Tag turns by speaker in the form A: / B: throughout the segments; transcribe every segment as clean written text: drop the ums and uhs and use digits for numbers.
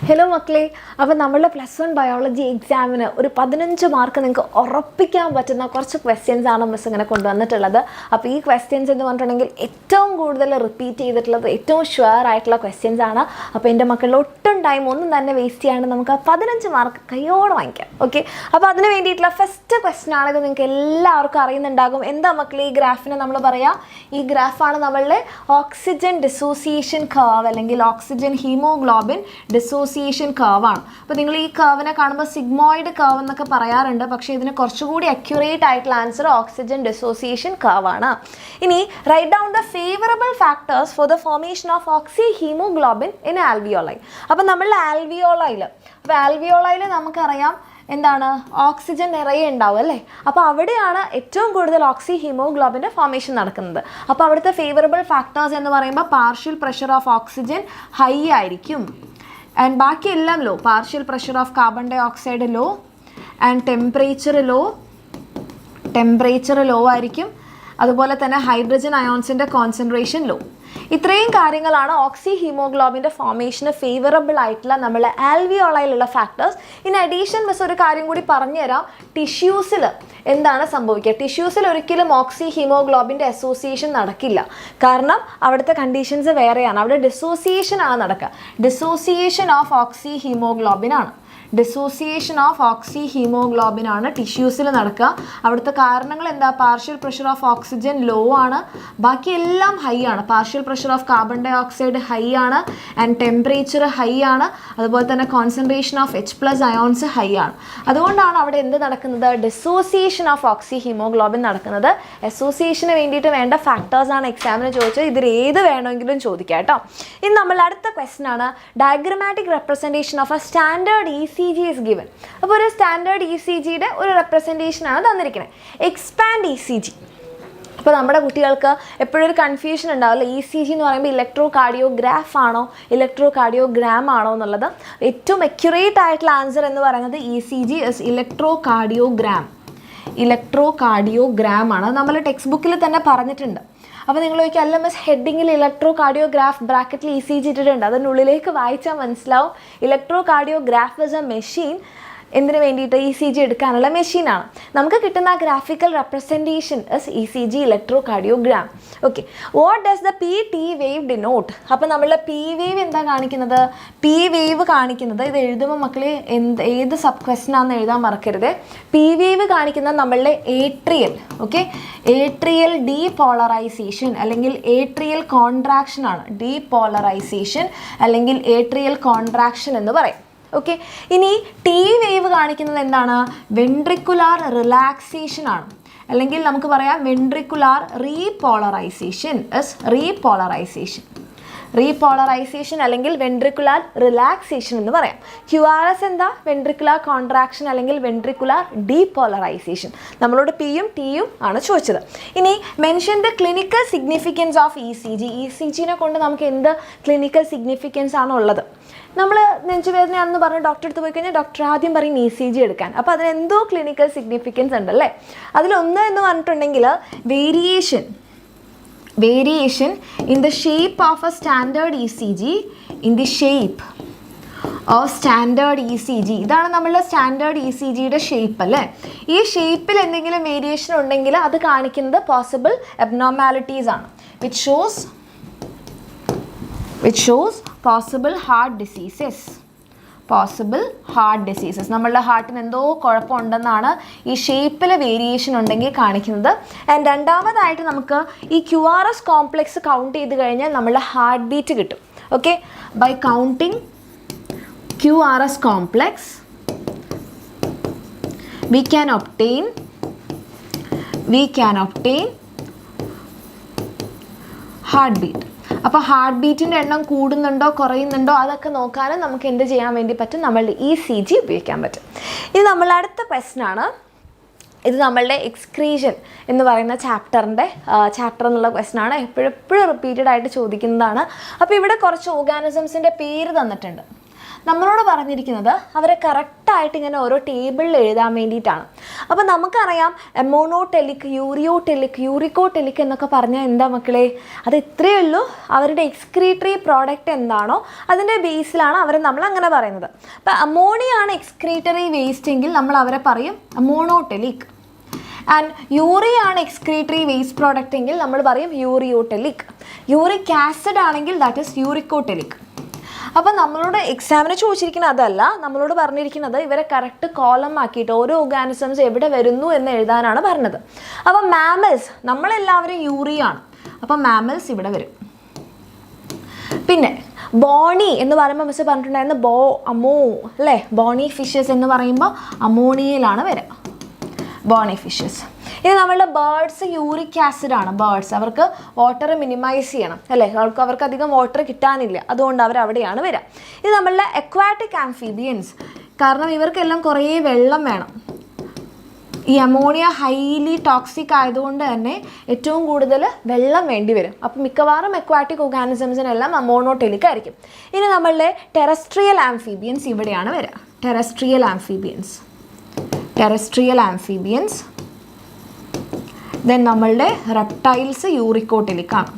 A: Hello മക്കളെ, അപ്പോൾ നമ്മളുടെ +1 ബയോളജി എക്സാമിന് ഒരു 15 മാർക്ക് നിങ്ങൾക്ക് ഉറപ്പിക്കാൻ പറ്റുന്ന കുറച്ച് ക്വസ്റ്റ്യൻസ് ആണ് മിസ് ഇങ്ങനെ കൊണ്ടുവന്നിട്ടുള്ളത്. അപ്പോൾ ഈ ക്വസ്റ്റ്യൻസ് എന്ന് പറഞ്ഞിട്ടുണ്ടെങ്കിൽ ഏറ്റവും കൂടുതൽ റിപ്പീറ്റ് ചെയ്തിട്ടുള്ളത് ഏറ്റവും ഷുവർ ആയിട്ടുള്ള ക്വസ്റ്റ്യൻസ് ആണ്. അപ്പോൾ എൻ്റെ മക്കളുടെ ഒട്ടും ടൈം ഒന്നും തന്നെ വേസ്റ്റ് ചെയ്യാണ്ട് നമുക്ക് 15 മാർക്ക് കയ്യോടെ വാങ്ങിക്കാം. ഓക്കെ, അപ്പോൾ അതിന് വേണ്ടിയിട്ടുള്ള ഫസ്റ്റ് ക്വസ്റ്റ്യൻ ആണിത്. നിങ്ങൾക്ക് എല്ലാവർക്കും അറിയുന്നുണ്ടാകും. എന്താ മക്കളെ ഈ ഗ്രാഫിനെ നമ്മൾ പറയാം? ഈ ഗ്രാഫാണ് നമ്മളുടെ ഓക്സിജൻ ഡിസോസിയേഷൻ കർവ് അല്ലെങ്കിൽ ഓക്സിജൻ ഹീമോഗ്ലോബിൻ ഡിസോസിയേഷൻ കർവാണ്. അപ്പോൾ നിങ്ങൾ ഈ കർവിനെ കാണുമ്പോൾ സിഗ്മോയിഡ് കർവ് എന്നൊക്കെ പറയാറുണ്ട്. പക്ഷേ ഇതിന് കുറച്ചുകൂടി അക്യുറേറ്റ് ആയിട്ടുള്ള ആൻസർ ഓക്സിജൻ ഡിസോസിയേഷൻ കർവാണ്. ഇനി write down the favourable factors for the formation of oxy haemoglobin in alveoli. അപ്പോൾ നമ്മളുടെ ആൽവിയോളൈയിൽ നമുക്കറിയാം എന്താണ്, ഓക്സിജൻ നിറയെ ഉണ്ടാവും അല്ലേ. അപ്പോൾ അവിടെയാണ് ഏറ്റവും കൂടുതൽ ഓക്സി ഹീമോഗ്ലോബിൻ്റെ ഫോർമേഷൻ നടക്കുന്നത്. അപ്പോൾ അവിടുത്തെ ഫേവറബിൾ ഫാക്ടേഴ്സ് എന്ന് പറയുമ്പോൾ partial pressure of oxygen high ആയിരിക്കും, ആൻഡ് ബാക്കി എല്ലാം low. Partial pressure of carbon dioxide low, and temperature low ആയിരിക്കും. അതുപോലെ തന്നെ ഹൈഡ്രജൻ അയോൺസിൻ്റെ കോൺസെൻട്രേഷൻ ലോ. ഇത്രയും കാര്യങ്ങളാണ് ഓക്സി ഹീമോഗ്ലോബിൻ്റെ ഫോർമേഷന് ഫേവറബിൾ ആയിട്ടുള്ള നമ്മളെ ആൽവിയോളയിലുള്ള ഫാക്ടേഴ്സ്. ഇൻ അഡീഷൻ മിസ് ഒരു കാര്യം കൂടി പറഞ്ഞുതരാം. ടിഷ്യൂസിൽ എന്താണ് സംഭവിക്കുക? ടിഷ്യൂസിൽ ഒരിക്കലും ഓക്സി ഹീമോഗ്ലോബിൻ്റെ അസോസിയേഷൻ നടക്കില്ല. കാരണം അവിടുത്തെ കണ്ടീഷൻസ് വേറെയാണ്. അവിടെ ഡിസോസിയേഷൻ ആണ് നടക്കുക. ഡിസോസിയേഷൻ ഓഫ് ഓക്സി ഹീമോഗ്ലോബിൻ ആണ് ടിഷ്യൂസിൽ നടക്കുക. അവിടുത്തെ കാരണങ്ങൾ എന്താ? Partial pressure of oxygen low ആണ്, ബാക്കിയെല്ലാം ഹൈ ആണ്. Partial pressure of carbon dioxide high ആണ്, ആൻഡ് ടെമ്പറേച്ചർ ഹൈ ആണ്. അതുപോലെ തന്നെ concentration of H+ ions high ആണ്. അതുകൊണ്ടാണ് അവിടെ എന്ത് നടക്കുന്നത്? ഡിസോസിയേഷൻ ഓഫ് ഓക്സി ഹീമോഗ്ലോബിൻ നടക്കുന്നത്. അസോസിയേഷന് വേണ്ടിയിട്ട് വേണ്ട ഫാക്ടേഴ്സാണ് എക്സാമിന് ചോദിച്ചത്. ഇതിൽ ഏത് വേണമെങ്കിലും ചോദിക്കാം കേട്ടോ. ഇനി നമ്മൾ അടുത്ത ക്വസ്റ്റൻ ആണ് diagrammatic representation of A standard ECG is given. അപ്പോൾ ഒരു സ്റ്റാൻഡേർഡ് ECGയുടെ ഒരു റെപ്രസെൻറ്റേഷനാണ് തന്നിരിക്കുന്നത്. Expand ECG. അപ്പോൾ നമ്മുടെ കുട്ടികൾക്ക് എപ്പോഴും ഒരു കൺഫ്യൂഷൻ ഉണ്ടാവില്ല. ECG എന്ന് പറയുമ്പോൾ ഇലക്ട്രോകാർഡിയോഗ്രാഫ് ആണോ ഇലക്ട്രോകാർഡിയോഗ്രാം ആണോ എന്നുള്ളത്. ഏറ്റവും അക്യുറേറ്റ് ആയിട്ടുള്ള ആൻസർ എന്ന് പറയുന്നത് ECG ഇസ് ഇലക്ട്രോകാർഡിയോഗ്രാം ആണ്. നമ്മൾ ടെക്സ്റ്റ് ബുക്കിൽ തന്നെ പറഞ്ഞിട്ടുണ്ട്. അപ്പോൾ നിങ്ങൾ ചോദിക്കുക, അല്ല മിസ് ഹെഡിങ്ങിൽ ഇലക്ട്രോകാർഡിയോഗ്രാഫ് ബ്രാക്കറ്റിൽ ECG ഇട്ടിട്ടുണ്ട്, അതിനുള്ളിലേക്ക് വായിച്ചാൽ മനസ്സിലാവും ഇലക്ട്രോകാർഡിയോഗ്രാഫ് ഇസ് എ മെഷീൻ. എന്തിനു വേണ്ടിയിട്ട്? ECG എടുക്കാനുള്ള മെഷീനാണ്. നമുക്ക് കിട്ടുന്ന ആ graphical representation is ECG electrocardiogram. Okay, what does the PT wave denote? അപ്പോൾ നമ്മളുടെ P വേവ് എന്താ കാണിക്കുന്നത്? P വേവ് കാണിക്കുന്നത്, ഇത് എഴുതുമ്പോൾ മക്കളെ ഏത് സബ് ക്വസ്റ്റൻ ആണെന്ന് എഴുതാൻ മറക്കരുത്. P വേവ് കാണിക്കുന്നത് നമ്മളുടെ ഏട്രിയൽ ഡീപോളറൈസേഷൻ അല്ലെങ്കിൽ ഏട്രിയൽ കോൺട്രാക്ഷൻ ആണ്. ഡീപോളറൈസേഷൻ അല്ലെങ്കിൽ ഏട്രിയൽ കോൺട്രാക്ഷൻ എന്ന് പറയും. ഓക്കെ, ഇനി T വേവ് കാണിക്കുന്നത് എന്താണ്? വെൻട്രിക്കുലാർ റിലാക്സേഷൻ ആണ്. അല്ലെങ്കിൽ നമുക്ക് പറയാം വെൻട്രിക്കുലാർ റീപോളറൈസേഷൻ അല്ലെങ്കിൽ വെൻട്രിക്കുലാർ റിലാക്സേഷൻ എന്ന് പറയാം. QRS എന്താ? വെൻട്രിക്കുലാർ കോൺട്രാക്ഷൻ അല്ലെങ്കിൽ വെൻട്രിക്കുലാർ ഡീപോളറൈസേഷൻ. നമ്മളോട് Pയും Tയും ആണ് ചോദിച്ചത്. ഇനി mention the clinical significance of ECGനെ കൊണ്ട് നമുക്ക് എന്ത് ക്ലിനിക്കൽ സിഗ്നിഫിക്കൻസ് ആണ് ഉള്ളത്? നമ്മൾ നെഞ്ചുവേദനയാണെന്ന് പറഞ്ഞ് ഡോക്ടറെ അടുത്ത് പോയി കഴിഞ്ഞാൽ ഡോക്ടർ ആദ്യം പറയും ECG എടുക്കാൻ. അപ്പോൾ അതിനെന്തോ ക്ലിനിക്കൽ സിഗ്നിഫിക്കൻസ് ഉണ്ടല്ലേ. അതിലൊന്ന് എന്ന് പറഞ്ഞിട്ടുണ്ടെങ്കിൽ variation in the shape of A standard ECG. ഇതാണ് നമ്മളുടെ സ്റ്റാൻഡേർഡ് ECGയുടെ ഷേപ്പ് അല്ലേ. ഈ ഷേപ്പിൽ എന്തെങ്കിലും വേരിയേഷൻ ഉണ്ടെങ്കിൽ അത് കാണിക്കുന്നത് പോസിബിൾ അബ്നോർമാലിറ്റീസ് ആണ്, which shows possible heart diseases. നമ്മളുടെ ഹാർട്ടിന് എന്തോ കുഴപ്പമുണ്ടെന്നാണ് ഈ ഷേപ്പിൽ വേരിയേഷൻ ഉണ്ടെങ്കിൽ കാണിക്കുന്നത്. ആൻഡ് രണ്ടാമതായിട്ട് നമുക്ക് ഈ QRS കോംപ്ലെക്സ് കൗണ്ട് ചെയ്ത് കഴിഞ്ഞാൽ നമ്മളുടെ ഹാർട്ട് ബീറ്റ് കിട്ടും. Okay, by counting QRS complex we can obtain heart beat. അപ്പോൾ ഹാർട്ട് ബീറ്റിൻ്റെ എണ്ണം കൂടുന്നുണ്ടോ കുറയുന്നുണ്ടോ അതൊക്കെ നോക്കാനും നമുക്ക് എന്ത് ചെയ്യാൻ വേണ്ടി പറ്റും? നമ്മളുടെ ECG ഉപയോഗിക്കാൻ പറ്റും. ഇത് നമ്മളുടെ അടുത്ത ക്വസ്റ്റൻ ആണ്. ഇത് നമ്മളുടെ എക്സ്ക്രീഷൻ എന്ന് പറയുന്ന ചാപ്റ്റർ എന്നുള്ള ക്വസ്റ്റൻ ആണ്. എപ്പോഴും റിപ്പീറ്റഡ് ആയിട്ട് ചോദിക്കുന്നതാണ്. അപ്പോൾ ഇവിടെ കുറച്ച് ഓർഗാനിസംസിൻ്റെ പേര് തന്നിട്ടുണ്ട്. നമ്മളോട് പറഞ്ഞിരിക്കുന്നത് അവരെ കറക്റ്റായിട്ട് ഇങ്ങനെ ഓരോ ടേബിളിൽ എഴുതാൻ വേണ്ടിയിട്ടാണ്. അപ്പോൾ നമുക്കറിയാം മോണോടെലിക്, യൂറിയോടെലിക്, യൂറിക്കോടെലിക് എന്നൊക്കെ പറഞ്ഞാൽ എന്താ മക്കളെ? അത് ഇത്രയേ ഉള്ളൂ. അവരുടെ എക്സ്ക്രീറ്ററി പ്രോഡക്റ്റ് എന്താണോ അതിൻ്റെ ബേസിലാണ് അവരെ നമ്മൾ അങ്ങനെ പറയുന്നത്. അപ്പോൾ അമോണിയാണ് എക്സ്ക്രീറ്ററി വേസ്റ്റ് എങ്കിൽ നമ്മൾ അവരെ പറയും മോണോടെലിക്. ആൻഡ് യൂറിയാണ് എക്സ്ക്രീറ്ററി വേസ്റ്റ് പ്രോഡക്റ്റ് എങ്കിൽ നമ്മൾ പറയും യൂറിയോടെലിക്. യൂറിക് ആസിഡ് ആണെങ്കിൽ ദാറ്റ് ഈസ് യൂറിക്കോടെലിക്. അപ്പോൾ നമ്മളോട് എക്സാമിന് ചോദിച്ചിരിക്കുന്നത് അതല്ല, നമ്മളോട് പറഞ്ഞിരിക്കുന്നത് ഇവരെ കറക്റ്റ് കോളം ആക്കിയിട്ട് ഓരോ ഓർഗാനിസംസ് എവിടെ വരുന്നു എന്ന് എഴുതാനാണ് പറഞ്ഞത്. അപ്പോൾ മാമൽസ് നമ്മളെല്ലാവരും യൂറിയാണ്, അപ്പോൾ മാമൽസ് ഇവിടെ വരും. പിന്നെ ബോണി എന്ന് പറയുമ്പോൾ മിസ് പറഞ്ഞിട്ടുണ്ടായിരുന്നു അമോ അല്ലേ? ബോണി ഫിഷസ് എന്ന് പറയുമ്പോൾ അമോണിയയിലാണ് വരിക, ബോണി ഫിഷസ്. ഇനി നമ്മളുടെ ബേർഡ്സ് യൂറിക് ആസിഡ് ആണ്. ബേർഡ്സ് അവർക്ക് വാട്ടർ മിനിമൈസ് ചെയ്യണം അല്ലേ? അവർക്ക് അധികം വാട്ടർ കിട്ടാനില്ല, അതുകൊണ്ട് അവർ അവിടെയാണ് വരിക. ഇത് നമ്മളുടെ അക്വാറ്റിക് ആംഫീബിയൻസ്, കാരണം ഇവർക്കെല്ലാം കുറേ വെള്ളം വേണം. ഈ അമോണിയ ഹൈലി ടോക്സിക് ആയതുകൊണ്ട് തന്നെ ഏറ്റവും കൂടുതൽ വെള്ളം വേണ്ടി വരും. അപ്പോൾ മിക്കവാറും അക്വാറ്റിക് ഓർഗാനിസംസിനെല്ലാം മോണോടെലിക് ആയിരിക്കും. ഇനി നമ്മളുടെ ടെറസ്ട്രിയൽ ആംഫീബിയൻസ് ഇവിടെയാണ് വരിക. Terrestrial amphibians. ദെൻ നമ്മളുടെ റെപ്റ്റൈൽസ് യൂറിക്കോടെലിക് ആണ്.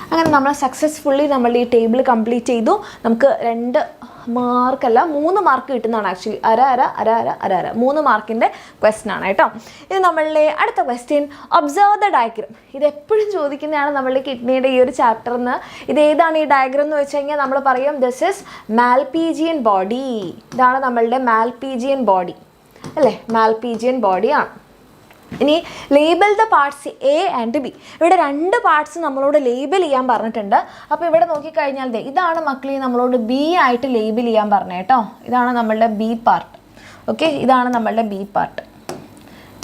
A: അങ്ങനെ നമ്മൾ സക്സസ്ഫുള്ളി നമ്മളുടെ ഈ ടേബിൾ കംപ്ലീറ്റ് ചെയ്തു. നമുക്ക് 2 മാർക്കല്ല 3 മാർക്ക് കിട്ടുന്നതാണ്. ആക്ച്വലി അര 3 മാർക്കിൻ്റെ ക്വസ്റ്റ്യൻ ആണ് കേട്ടോ. ഇത് നമ്മളുടെ അടുത്ത ക്വസ്റ്റ്യൻ, ഒബ്സർവ് ദ ഡയഗ്രം. ഇത് എപ്പോഴും ചോദിക്കുന്നതാണ് നമ്മളുടെ കിഡ്നിയുടെ ഈ ഒരു ചാപ്റ്ററിന്. ഇത് ഏതാണ് ഈ ഡയഗ്രം എന്ന് വെച്ച് കഴിഞ്ഞാൽ നമ്മൾ പറയും ദിസ് ഇസ് മാൽപീജിയൻ ബോഡി. ഇതാണ് നമ്മളുടെ മാൽപീജിയൻ ബോഡി അല്ലേ? മാൽപീജിയൻ ബോഡിയാണ്. ഇനി label the parts A and B. ഇവിടെ 2 പാർട്സ് നമ്മളോട് ലേബൽ ചെയ്യാൻ പറഞ്ഞിട്ടുണ്ട്. അപ്പോൾ ഇവിടെ നോക്കിക്കഴിഞ്ഞാൽ ഇതാണ് മക്കളെ നമ്മളോട് ബി ആയിട്ട് ലേബൽ ചെയ്യാൻ പറഞ്ഞത് കേട്ടോ. ഇതാണ് നമ്മളുടെ ബി പാർട്ട്. ഓക്കെ, ഇതാണ് നമ്മളുടെ ബി പാർട്ട്.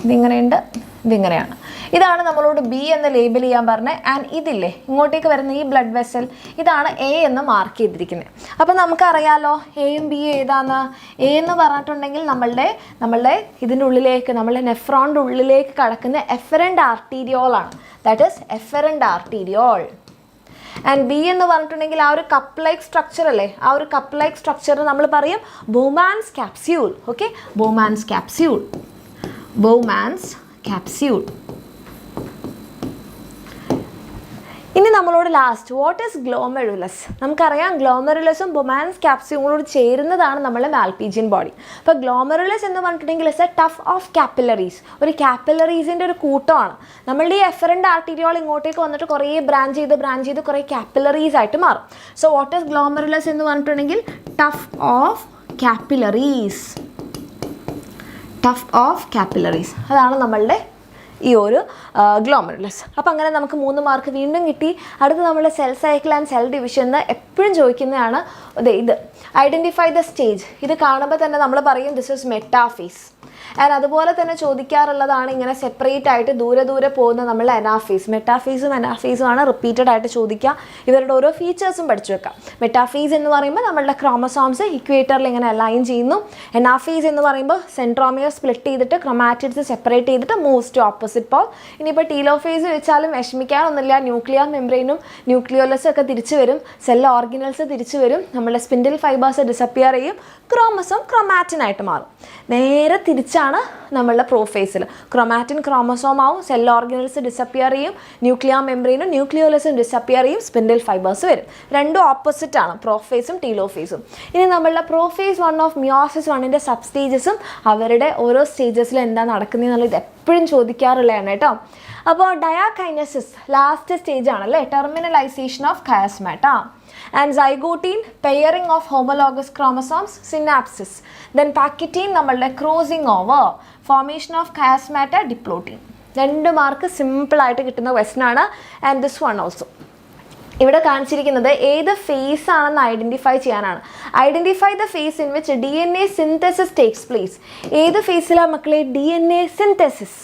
A: ഇതിങ്ങനെയുണ്ട്, ഇതിങ്ങനെയാണ്. ഇതാണ് നമ്മളോട് ബി എന്ന് ലേബൽ ചെയ്യാൻ പറഞ്ഞത്. ആൻഡ് ഇതില്ലേ ഇങ്ങോട്ടേക്ക് വരുന്ന ഈ ബ്ലഡ് വെസൽ, ഇതാണ് എ എന്ന് മാർക്ക് ചെയ്തിരിക്കുന്നത്. അപ്പോൾ നമുക്കറിയാലോ എയും ബിയും ഏതാന്ന്. എ എന്ന് പറഞ്ഞിട്ടുണ്ടെങ്കിൽ നമ്മളുടെ ഇതിൻ്റെ ഉള്ളിലേക്ക്, നമ്മളുടെ നെഫ്രോണിൻ്റെ ഉള്ളിലേക്ക് കടക്കുന്ന എഫറൻറ്റ് ആർട്ടീരിയോളാണ്. That is efferent arteriole. And B എന്ന് പറഞ്ഞിട്ടുണ്ടെങ്കിൽ ആ ഒരു കപ്പ് ലൈക്ക് സ്ട്രക്ചർ അല്ലേ? ആ ഒരു കപ്പ് ലൈക്ക് സ്ട്രക്ചർ നമ്മൾ പറയും Bowman's capsule. Okay, Bowman's capsule. ഇനി നമ്മളോട് ലാസ്റ്റ് വാട്ട് ഈസ് ഗ്ലോമെറുലസ്. നമുക്കറിയാം ഗ്ലോമെറുലസും ബൊമാൻസ് ക്യാപ്സ്യൂളോട് ചേരുന്നതാണ് നമ്മളെ മാൽപീജിയൻ ബോഡി. അപ്പോൾ ഗ്ലോമെറുലസ് എന്ന് പറഞ്ഞിട്ടുണ്ടെങ്കിൽ it's A tough of capillaries. ഒരു കാപ്പിലറീസിൻ്റെ ഒരു കൂട്ടമാണ്. നമ്മളുടെ ഈ എഫറൻറ്റ് ആർട്ടീരിയോൾ ഇങ്ങോട്ടേക്ക് വന്നിട്ട് കുറേ ബ്രാഞ്ച് ചെയ്ത് കുറേ കാപ്പിലറീസ് ആയിട്ട് മാറും. സോ വാട്ട് ഈസ് ഗ്ലോമെറുലസ് എന്ന് പറഞ്ഞിട്ടുണ്ടെങ്കിൽ ടഫ് ഓഫ് കാപ്പിലറീസ്. അതാണ് നമ്മളുടെ ഈ ഒരു ഗ്ലോമെറുലസ്. അപ്പോൾ അങ്ങനെ നമുക്ക് 3 മാർക്ക് വീണ്ടും കിട്ടി. അടുത്ത് നമ്മുടെ cell cycle and cell division എന്ന് എപ്പോഴും ചോദിക്കുന്നതാണ്. ഇത് ഐഡൻറ്റിഫൈ ദ സ്റ്റേജ്. ഇത് കാണുമ്പോൾ തന്നെ നമ്മൾ പറയും ദിസ് ഇസ് മെറ്റാഫേസ്. ആൻഡ് അതുപോലെ തന്നെ ചോദിക്കാറുള്ളതാണ് ഇങ്ങനെ സെപ്പറേറ്റ് ആയിട്ട് ദൂരെ പോകുന്ന നമ്മൾ അനാഫേസ്. മെറ്റാഫേസും അനാഫേസും ആണ് റിപ്പീറ്റഡ് ആയിട്ട് ചോദിക്കുക. ഇവരുടെ ഓരോ ഫീച്ചേഴ്സും പഠിച്ചു വെക്കാം. മെറ്റാഫേസ് എന്ന് പറയുമ്പോൾ നമ്മളുടെ ക്രോമസോംസ് ഇക്വേറ്ററിൽ ഇങ്ങനെ അലൈൻ ചെയ്യുന്നു. അനാഫേസ് എന്ന് പറയുമ്പോൾ സെൻട്രോമിയർ സ്പ്ലിറ്റ് ചെയ്തിട്ട് ക്രൊമാറ്റിഡ്സ് സെപ്പറേറ്റ് ചെയ്തിട്ട് മൂവ്സ് ടു ഓപ്പോസിറ്റ് പോൾ. ഇനിയിപ്പോൾ ടീലോഫേസ് വെച്ചാലും വിഷമിക്കാനൊന്നുമില്ല. ന്യൂക്ലിയർ മെംബ്രെയിനും ന്യൂക്ലിയോലസും ഒക്കെ തിരിച്ചു വരും. സെൽ ഓർഗനൽസ് തിരിച്ചു വരും. നമ്മുടെ സ്പിൻഡിൽ ഫൈബേഴ്സ് ഡിസപ്പിയർ ചെയ്യും. ക്രോമസോം ക്രൊമാറ്റിനായിട്ട് മാറും. നേരെ തിരിച്ചാണ് നമ്മളുടെ പ്രോഫേസിൽ. ക്രൊമാറ്റിൻ ക്രോമസോം ആവും. സെൽ ഓർഗനൽസ് ഡിസപ്പിയർ ചെയ്യും. ന്യൂക്ലിയർ മെംബ്രെയിനും ന്യൂക്ലിയോലസും ഡിസപ്പിയർ ചെയ്യും. സ്പിൻഡിൽ ഫൈബേഴ്സ് വരും. രണ്ടും ഓപ്പോസിറ്റ് ആണ്, പ്രോഫേസും ടീലോഫേസും. ഇനി നമ്മളുടെ പ്രോഫേസ് 1 ഓഫ് മിയോസിസ് 1ൻ്റെ സബ് സ്റ്റേജസും അവരുടെ ഓരോ സ്റ്റേജസിലും എന്താ നടക്കുന്നതെന്നുള്ളത് എപ്പോഴും ചോദിക്കാറുള്ളതാണ് കേട്ടോ. അപ്പോൾ ഡയാകൈനസിസ് ലാസ്റ്റ് സ്റ്റേജ് ആണല്ലേ, ടെർമിനലൈസേഷൻ of കയാസ്മാറ്റ. And zygote, pairing of homologous chromosomes, synapsis. Then packetine നമ്മളുടെ crossing over, formation of chiasmata, diplotin. 2 mark simple ആയിട്ട് കിട്ടുന്ന ക്വസ്റ്റൻ ആണ്. ആൻഡ് ദിസ് വൺ ഓൾസോ ഇവിടെ കാണിച്ചിരിക്കുന്നത് ഏത് ഫേസ് ആണെന്ന് ഐഡൻറ്റിഫൈ ചെയ്യാനാണ്. Identify the phase in which DNA synthesis takes place. ഏത് ഫേസിലാണ് മക്കളെ? DNA synthesis.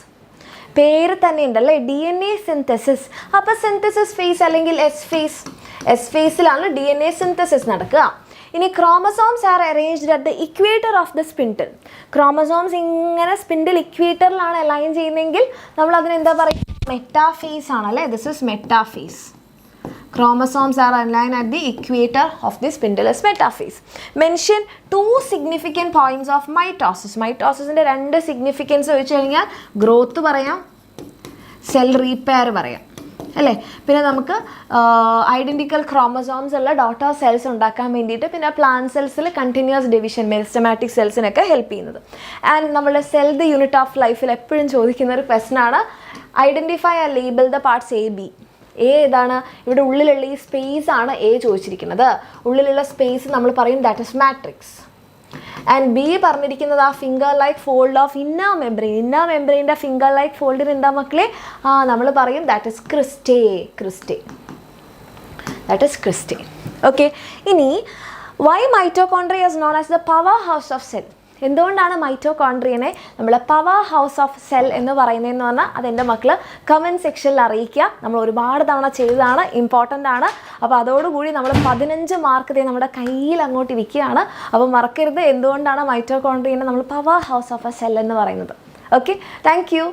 A: പേര് തന്നെ ഉണ്ടല്ലേ, DNA സിന്തസിസ്. അപ്പോൾ സിന്തസിസ് ഫേസ് അല്ലെങ്കിൽ എസ് ഫേസിലാണ് DNA സിന്തസിസ് നടക്കുക. ഇനി chromosomes are arranged at the equator of the spindle. Chromosomes ഇങ്ങനെ സ്പിൻഡിൽ ഇക്വേറ്ററിലാണ് അലൈൻ ചെയ്യുന്നതെങ്കിൽ നമ്മൾ അതിനെന്താ പറയുക? മെറ്റാഫേസ് ആണല്ലേ. This is metaphase. Chromosomes are aligned at the equator of the spindle's metaphase. Mention 2 significant points of mitosis. Mitosisന്റെ 2 significance വെച്ച് കഴിഞ്ഞാൽ growth പറയാം, സെൽ റീപെയർ പറയാം അല്ലേ. പിന്നെ നമുക്ക് ഐഡൻറ്റിക്കൽ ക്രോമസോംസ് ഉള്ള ഡോട്ടർ സെൽസ് ഉണ്ടാക്കാൻ വേണ്ടിയിട്ട്, പിന്നെ പ്ലാന്റ് സെൽസിൽ കണ്ടിന്യൂസ് ഡിവിഷൻ മെരിസ്റ്റമാറ്റിക് സെൽസിനൊക്കെ ഹെൽപ്പ് ചെയ്യുന്നത്. ആൻഡ് നമ്മുടെ സെൽ ദ യൂണിറ്റ് ഓഫ് ലൈഫിൽ എപ്പോഴും ചോദിക്കുന്ന ഒരു ക്വസ്റ്റനാണ് identify and label the parts A B. A ഏതാണ്? ഇവിടെ ഉള്ളിലുള്ള ഈ സ്പേസ് ആണ് എ ചോദിച്ചിരിക്കുന്നത്. ഉള്ളിലുള്ള സ്പേസ് നമ്മൾ പറയും that is matrix. And B പറഞ്ഞിരിക്കുന്നത് ആ finger like fold of inner membrane. Inner മെംബ്രെയിൻ്റെ ഫിംഗർ ലൈക്ക് ഫോൾഡിന് എന്താ മക്കളെ? നമ്മൾ പറയും that is cristae. That is cristae. Okay, ഇനി why mitochondria is known as the power house of cell. എന്തുകൊണ്ടാണ് മൈറ്റോകോൺട്രിയനെ നമ്മൾ പവർ ഹൗസ് ഓഫ് സെൽ എന്ന് പറയുന്നതെന്ന് പറഞ്ഞാൽ അതെൻ്റെ മക്കൾ കമൻറ്റ് സെക്ഷനിൽ അറിയിക്കുക. നമ്മൾ ഒരുപാട് തവണ ചെയ്തതാണ്, ഇമ്പോർട്ടൻ്റ് ആണ്. അപ്പോൾ അതോടുകൂടി നമ്മൾ 15 മാർക്ക് നമ്മുടെ കയ്യിൽ അങ്ങോട്ട് ഇരിക്കുകയാണ്. അപ്പോൾ മറക്കരുത് എന്തുകൊണ്ടാണ് മൈറ്റോകോൺട്രിയനെ നമ്മൾ power house of A cell എന്ന് പറയുന്നത്. Okay, thank you.